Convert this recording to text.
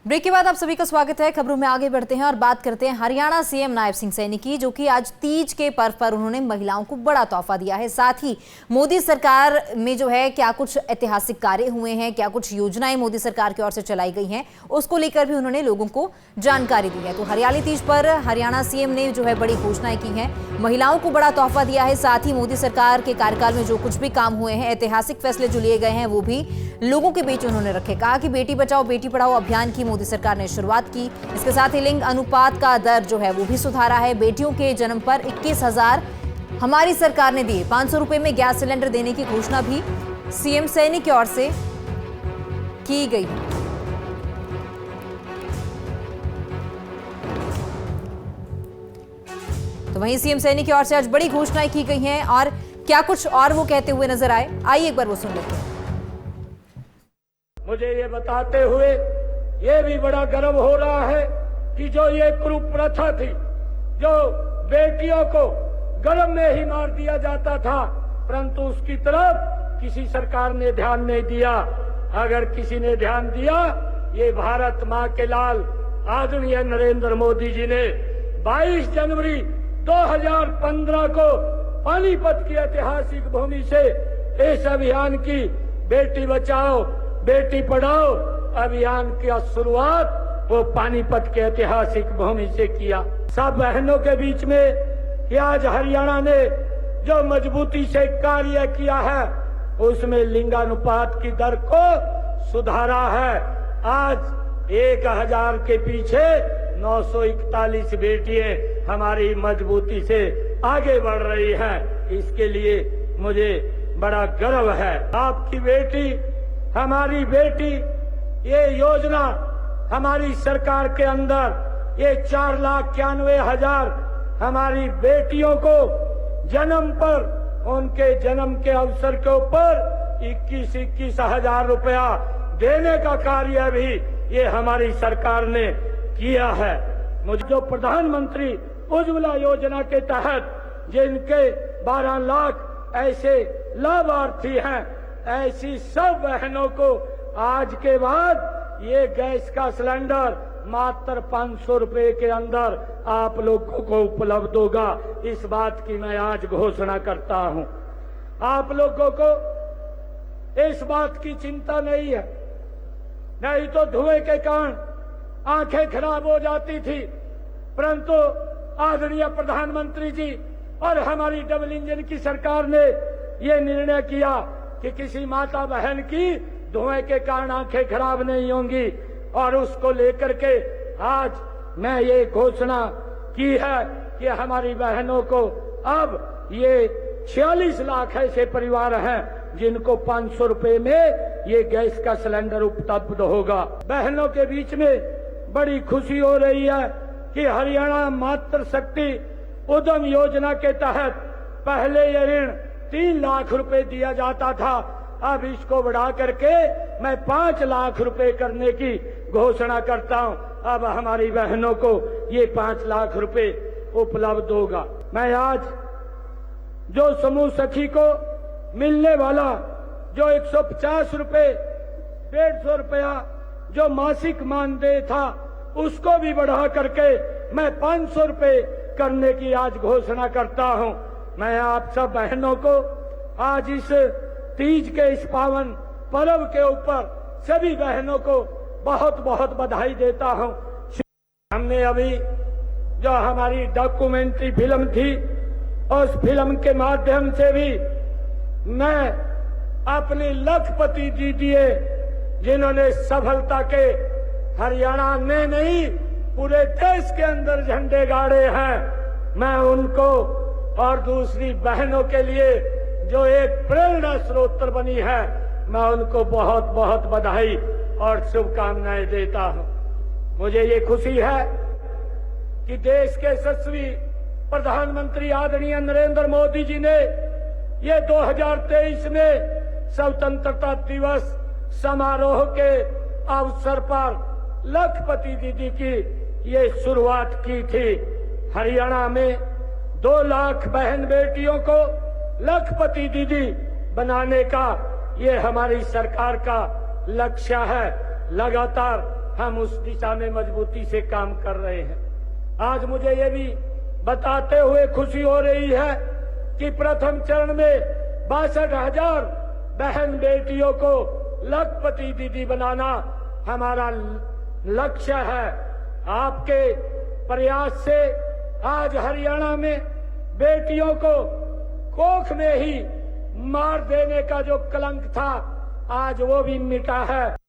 Break के बाद आप सभी का स्वागत है। खबरों में आगे बढ़ते हैं और बात करते हैं हरियाणा सीएम नायब सिंह सैनी की, जो कि आज तीज के पर्व पर उन्होंने महिलाओं को बड़ा तोहफा दिया है। साथ ही मोदी सरकार में जो है क्या कुछ ऐतिहासिक कार्य हुए हैं, क्या कुछ योजनाएं मोदी सरकार की ओर से चलाई गई हैं, उसको लेकर भी उन्होंने लोगों को जानकारी दी है। तो हरियाली तीज पर हरियाणा सीएम ने जो है बड़ी घोषणाएं की हैं, महिलाओं को बड़ा तोहफा दिया है। साथ ही मोदी सरकार के कार्यकाल में जो कुछ भी काम हुए हैं, ऐतिहासिक फैसले जो लिए गए हैं, वो भी लोगों के बीच उन्होंने रखे। कहा कि बेटी बचाओ बेटी पढ़ाओ अभियान की मोदी सरकार ने शुरुआत की। इसके साथ ही लिंग अनुपात का दर जो है वो भी सुधारा है। बेटियों के जन्म पर 21,000 हमारी सरकार ने दिए। 500 रुपए में गैस सिलेंडर देने की घोषणा भी सीएम सैनी की ओर से की गई है। तो वहीं सीएम सैनी की ओर से आज बड़ी घोषणाएं की गई हैं और क्या कुछ और वो कहते हुए नजर आए, आइए एक बार वो सुन लेते हैं। मुझे ये बताते हुए ये भी बड़ा गर्व हो रहा है कि जो ये कुप्रथा थी, जो बेटियों को गर्भ में ही मार दिया जाता था, परंतु उसकी तरफ किसी सरकार ने ध्यान नहीं दिया। अगर किसी ने ध्यान दिया, ये भारत माँ के लाल आदरणीय नरेंद्र मोदी जी ने 22 जनवरी 2015 को पानीपत की ऐतिहासिक भूमि से इस अभियान की बेटी बचाओ बेटी पढ़ाओ अभियान की शुरुआत वो पानीपत के ऐतिहासिक भूमि से किया। सब बहनों के बीच में कि आज हरियाणा ने जो मजबूती से कार्य किया है, उसमें लिंगानुपात की दर को सुधारा है। आज 1000 के पीछे 941 बेटियां हमारी मजबूती से आगे बढ़ रही हैं। इसके लिए मुझे बड़ा गर्व है। आपकी बेटी हमारी बेटी, ये योजना हमारी सरकार के अंदर ये 4,91,000 हमारी बेटियों को जन्म पर उनके जन्म के अवसर के ऊपर 21,000 रुपया देने का कार्य भी ये हमारी सरकार ने किया है। मुझे जो प्रधानमंत्री उज्ज्वला योजना के तहत जिनके 12 लाख ऐसे लाभार्थी हैं, ऐसी सब बहनों को आज के बाद ये गैस का सिलेंडर मात्र 500 रुपए के अंदर आप लोगों को उपलब्ध होगा। इस बात की मैं आज घोषणा करता हूं। आप लोगों को इस बात की चिंता नहीं है, नहीं तो धुएं के कारण आंखें खराब हो जाती थी, परंतु आदरणीय प्रधानमंत्री जी और हमारी डबल इंजन की सरकार ने ये निर्णय किया कि किसी माता बहन की धुएं के कारण आंखें खराब नहीं होंगी, और उसको लेकर के आज मैं ये घोषणा की है कि हमारी बहनों को अब ये 46 लाख ऐसे परिवार हैं जिनको 500 रुपए में ये गैस का सिलेंडर उपलब्ध होगा। बहनों के बीच में बड़ी खुशी हो रही है कि हरियाणा मातृ शक्ति उद्यम योजना के तहत पहले ये ऋण 3 लाख रुपए दिया जाता था, अब इसको बढ़ा करके मैं 5 लाख रुपए करने की घोषणा करता हूं। अब हमारी बहनों को ये 5 लाख रुपए उपलब्ध होगा। मैं आज जो समूह सखी को मिलने वाला जो 150 रुपए 150 रुपया जो मासिक मानदेय था, उसको भी बढ़ा करके मैं 500 रुपए करने की आज घोषणा करता हूं। मैं आप सब बहनों को आज इस तीज के इस पावन पर्व के ऊपर सभी बहनों को बहुत बहुत बधाई देता हूं। हमने अभी जो हमारी डॉक्यूमेंट्री फिल्म थी, उस फिल्म के माध्यम से भी मैं अपनी लखपति दीदी जिन्होंने सफलता के हरियाणा में नहीं पूरे देश के अंदर झंडे गाड़े हैं, मैं उनको और दूसरी बहनों के लिए जो एक प्रेरणा स्रोत बनी है, मैं उनको बहुत बहुत बधाई और शुभकामनाएं देता हूं। मुझे ये खुशी है कि देश के यशस्वी प्रधानमंत्री आदरणीय नरेंद्र मोदी जी ने ये 2023 में स्वतंत्रता दिवस समारोह के अवसर पर लखपति दीदी की ये शुरुआत की थी। हरियाणा में 2 लाख बहन बेटियों को लखपति दीदी बनाने का ये हमारी सरकार का लक्ष्य है। लगातार हम उस दिशा में मजबूती से काम कर रहे हैं। आज मुझे ये भी बताते हुए खुशी हो रही है कि प्रथम चरण में 62,000 बहन बेटियों को लखपति दीदी बनाना हमारा लक्ष्य है। आपके प्रयास से आज हरियाणा में बेटियों को कोख में ही मार देने का जो कलंक था, आज वो भी मिटा है।